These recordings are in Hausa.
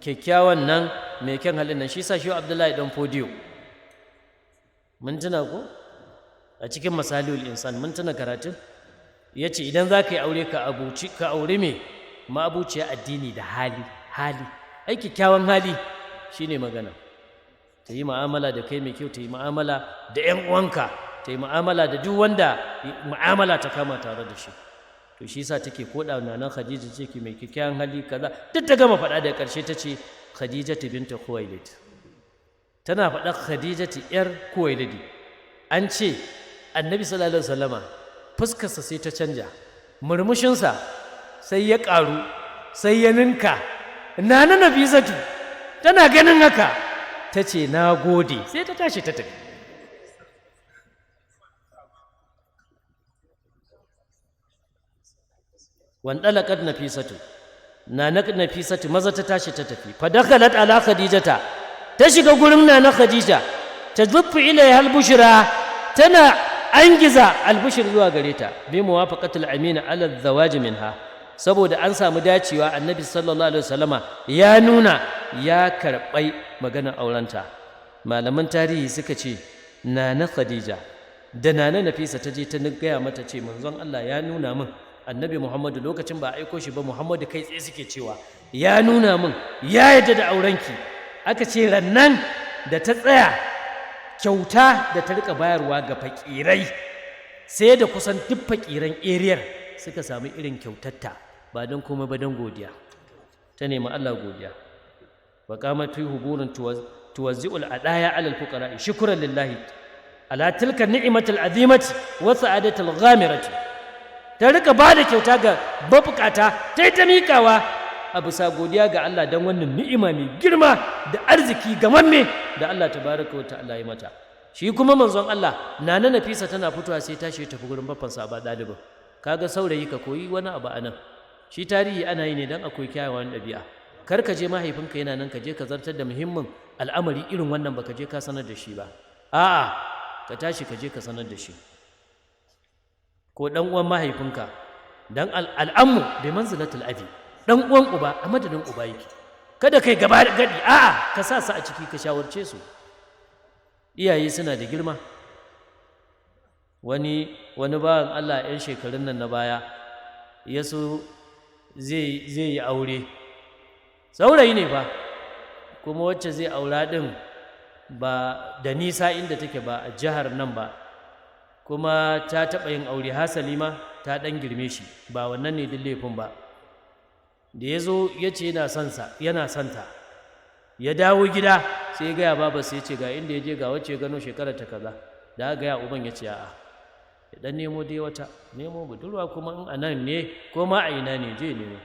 kyakkyawan nan mai kyan halin nan shi sa shi Abdullahi dan Fodiyo mun tuna ko a cikin masalihul insan mun tuna karatun yace idan za ka yi aure ka aure me ma'abuciya addini da hali ai kyakkyawan hali shine magana ta yi mu'amala da kai mai kyau ta yi mu'amala da 'yan uwanka ta yi mu'amala da duk wanda mu'amala ta kama tare da shi to shi yasa take koda nan Khadija ce ki mai kikkiawan hali kaza duk ta gama faɗa da ƙarshe ta ce Khadija bint Khuwailid tana faɗa Khadija yar Khuwailid an ce Annabi sallallahu alaihi wasallama fuskarsa sai ta canja murmushinsa sai ya ƙaru sai ya ninka nana Nafisatu tana ganin haka ta ce na gode sai ta tashi ta tafi wandalaqat Nafisatu nana Nafisatu maza ta tashi ta tafi fa dakhalat ala Khadijata ta shiga gurin nana Khadija ta zuffu ilaiha al-bushra tana angiza al-bushr zuwa gare ta bi muwafaqatul amina ala az-zawaj minha saboda an samu dacewa Annabi sallallahu alaihi wasallama ya nuna ya karɓai maganar aurenta malaman tarihi suka ce nana Khadija da nana Nafisa ta je ta gaya mata ce manzon Allah ya nuna min Annabi Muhammadu lokacin ba aiko shi ba Muhammadu kai tsaye suke cewa ya nuna min ya yarda da aurenki aka ce rannan da ta tsaya kyauta da ta rika bayarwa ga fakirai sai da kusan duk fakiran eriyar suka sami irin kyautarta ba don komai ba don godiya ta nemi Allah godiya wa qamat fi huburin tuwazzi'ul adaya 'ala al-fuqara shukran lillahi ala tilka ni'matul azimati wa sa'adatul ghamirati ta rika ba da kyauta ga mabukata ta yi ta miƙawa a bisa godiya ga Allah don wannan ni'ima mai girma da arziki gamamme da Allah tabaraka wa ta'ala ya mata shi kuma manzon Allah nana Nafisa tana fitowa sai tashi tafi gurin babbansa ba ɗalibin kaga saurayi ka koyi wani abu anan shi tarihi ana yi ne don akwai kyawawan ɗabi'a kar ka je mahaifinka yana nan ka je ka zartar da muhimmin al'amari irin wannan baka je ka sanar da shi ba a'a ka tashi ka je ka sanar da shi ko ɗan uwan mahaifinka dan al'ammu bi manzilatul abi ɗan uwan uba a madadin uba yake kada kai gaba da gadi a'a ka sa su a ciki ka shawarce su iyaye suna da girma wani bawan Allah 'yan shekarun nan na baya ya so zai yi aure saurayi ne fa kuma wacce zai aura ɗin ba da nisa inda take ba a jihar nan ba kuma ta taɓa yin aure hasali ma ta ɗan girme shi ba wannan ne duk laifin ba da ya zo ya ce yana santa ya dawo gida sai ya gaya baba sai ya ce ga inda ya je ga wacce ya gano shekarar ta kaza da aka gaya uban ya ce a'a ya ɗan nemo dai wata nemo budurwa kuma in a nan ne ko ma a ina ne je nemo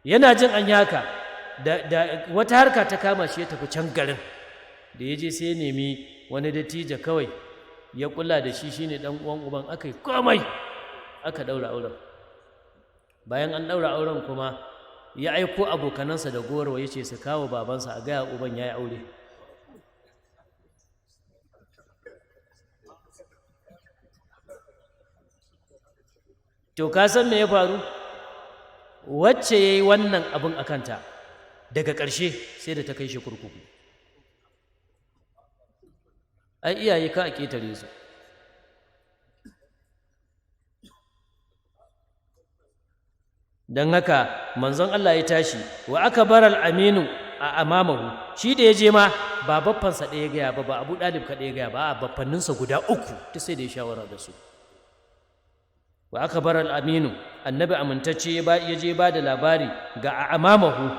yana jin an yi haka da wata harka ta kama shi ya tafi can garin da ya je sai ya nemi wani dattijo kawai ya kula da shi shine dan uwan uban aka yi komai aka daura auren bayan an daura auren kuma ya aiko abokanansa da goro ya ce su kawo babansa a gaya uban ya yi aure to ka san me ya faru wacce ya yi wannan abin a kanta daga ƙarshe sai da ta kai shi kurkuku ai iyaye ka a ƙetare su don haka manzon Allah ya tashi wa aka bar al'aminu a amamahu shi da ya je ma ba baffansa ɗaya gaya ba Abu Ɗalib ka ɗaya gaya ba a baffanninsa guda uku ta sai da ya shawara da su wa aka bar al'aminu annabi amintacce ya je ba da labari ga amamahu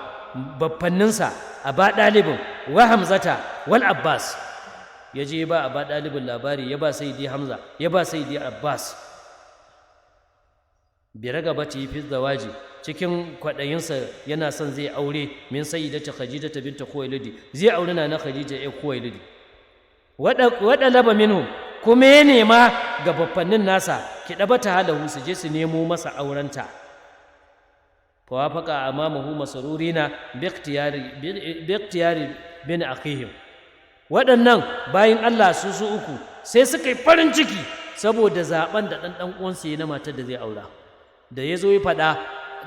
baffanninsa Aba Ɗalibin wa Hamzata wal Abbas ya je ba Aba Ɗalibin labari ya ba Sayyidi Hamza ya ba Sayyidi Abbas bi ragabati fi zawaji cikin kwaɗayinsa yana son zai aure min sayyidati Khadijata binta Khuwailid zai aure na Khadija ai Khuwailid wada laba minhu kuma ya nema ga baffannin nasa ki dabata halahu su je su nemo masa aurenta fa wafaqa amamahu masrurina bi ikhtiyari bin akhihim waɗannan bayin Allah su uku sai suka yi farin ciki saboda zaben da ɗan uwansa ya na matar da zai aura da ya zo ya faɗa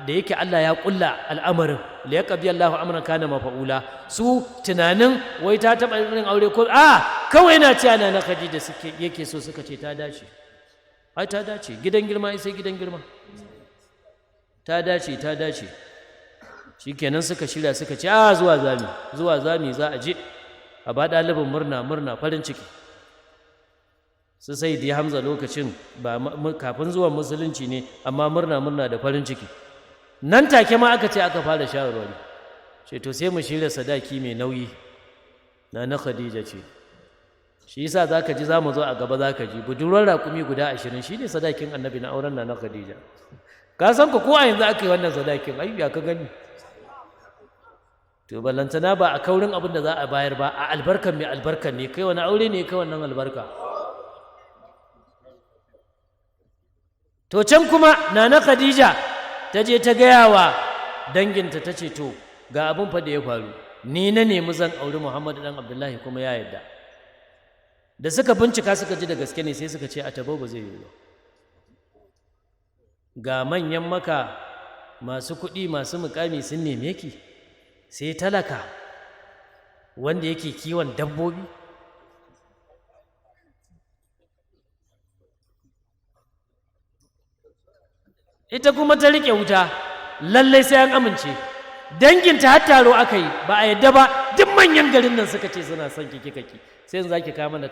da yake Allah ya kulla al'amarin la yaqdi Allahu amran kana mafa'ula su tunanin wai ta taba yin aure ko kawai na ce ana na Khadija suke yake so suka ce ta dace ai ta dace gidan girma sai gidan girma ta dace shikenan suka shirya suka ce zuwa zami za a je a ba ɗalibin murna farin ciki su sai da Hamza lokacin ba kafin zuwan musulunci ne amma murna da farin ciki nan take ma aka ce aka fara shawarwari ce to sai mu shirya sadaki mai nauyi na Khadija ce shi yasa zaka ji zamu zo a gaba zaka ji budurwar raƙumi guda 20 shine sadakin annabi na auren na Khadija ka san ko a yanzu aka yi wannan sadakin ai ya ka gani to ballantana ba a kaurin abin da za a bayar ba a albarkan mai albarkan ne kai wani aure ne kai wannan albarka to can kuma nana Khadija ta je ta gaya wa danginta ta ce to ga abin fa da ya faru ni na nemi zan auri Muhammadu dan Abdullahi kuma ya yarda da suka bincika suka ji da gaske ne sai suka ce a tabo ba zai yi ba ga manyan maka masu kuɗi masu mukami sun neme ki sai talaka wanda yake kiwon dabbobi ita kuma ta riƙe wuta lallai sai an amince danginta har taro aka yi ba a yadda ba duk manyan garin nan suka ce suna son ki kika ki sai yanzu zaki kawo mana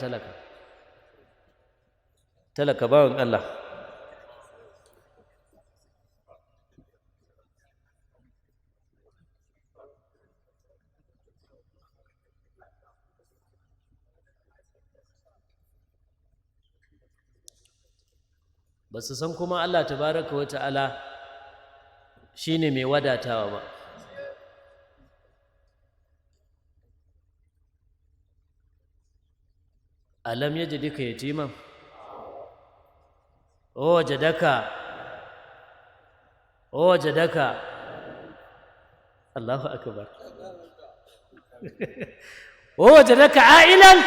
talaka bawan Allah ba su san kuma Allah tabaraka wa ta'ala shine mai wadatawa ba alam yajidika yatiman wajadaka Allahu akbar wajadaka ailan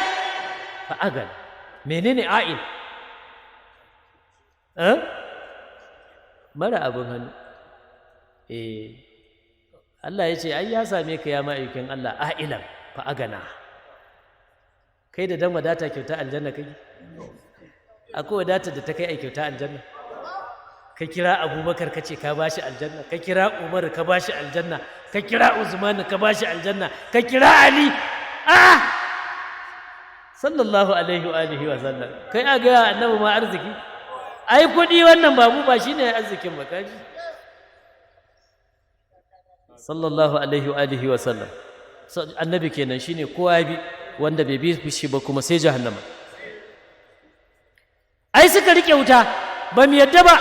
fa agal menene ail mara abin hannu Allah ya ce ai ya same ka ya ma'aikin Allah a'ilan fa agana kai da dan wadata kyauta aljanna kai akwai wadata da ta kai ai kyauta aljanna ka kira Abubakar ka ce ka bashi aljanna ka kira Umar ka bashi aljanna ka kira Usman ka bashi aljanna ka kira Ali sallallahu alaihi wa alihi wa sallam kai a ga annabi ma arziki ai kudi wannan babu ba shine arzikin ba kaji sallallahu alaihi wa alihi wa sallam annabi kenan shine kowa bi wanda bai bi shi ba kuma sai jahannama ai suka rike wuta ba mu yadda ba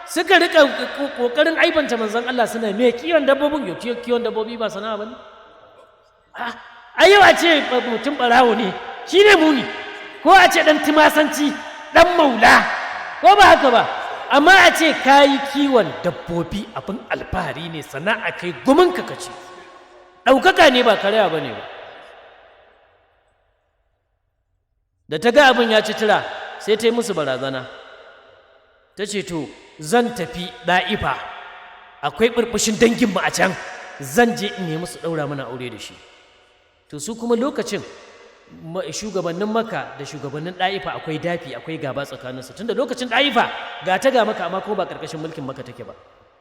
suka rika kokarin aibanta manzon Allah suna me kiyon dabbobin kiyon dabbobi ba sana'a bane ai yau a ce mutum barawo ne shine muni ko a ce dan timasanci dan maula ko ba haka ba amma a ce kayi kiwon dabbobi abin alfahari ne sana'a kai gumin ka kace ɗaukaka ne ba karya ba ne ba da ta ga abin ya ci tura sai ta yi musu barazana ta ce to zan tafi ɗa'ifa akwai ɓurɓushin danginmu a can zan je in yi musu ɗaura mana aure da shi to su kuma lokacin shugabannin maka da shugabannin ɗa'ifa akwai dafi akwai gaba tsakaninsu tunda lokacin ɗa'ifa ga ta ga maka amma kuma ba ƙarƙashin mulkin maka take ba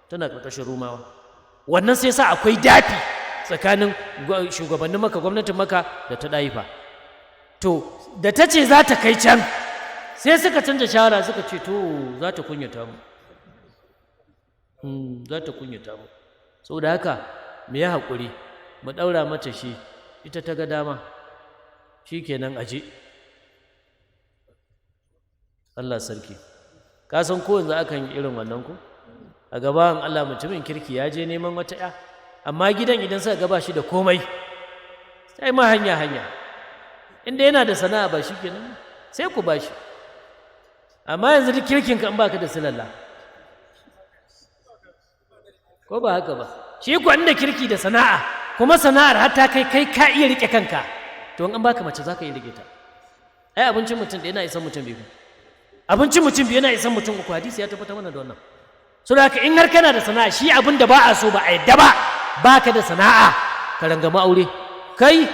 tana ƙarƙashin rumawa wannan sai sa akwai dafi tsakanin shugabannin maka gwamnatin maka da ta ɗa'ifa to da ta ce za ta kai can sai suka canza shawara suka ce to za ta kunyata mu saboda haka mu yi haƙuri mu ɗaura mata shi ita ta ga dama shi kenan aje Allah sarki ka san ko yanzu akan yi irin wannan ko a gaban Allah mutumin kirki ya je neman wata ya amma gidan idan suka gaba shi da komai sai ma hanya inda yana da sana'a ba shi kenan sai ku ba shi amma yanzu duk kirkin ka in baka da silalla ko ba haka ba shi ku inda kirki da sana'a kuma sana'ar har ta kai ka iya rike kanka to an baka mace zaka iya rike ta ai abincin mutum da yana isan mutum biyu abincin mutum biyu yana isan mutum uku hadisi ya tabbata mana da wannan so da in har kana da sana'a shi abin da ba a so ba a yadda ba baka da sana'a ka rangama aure kai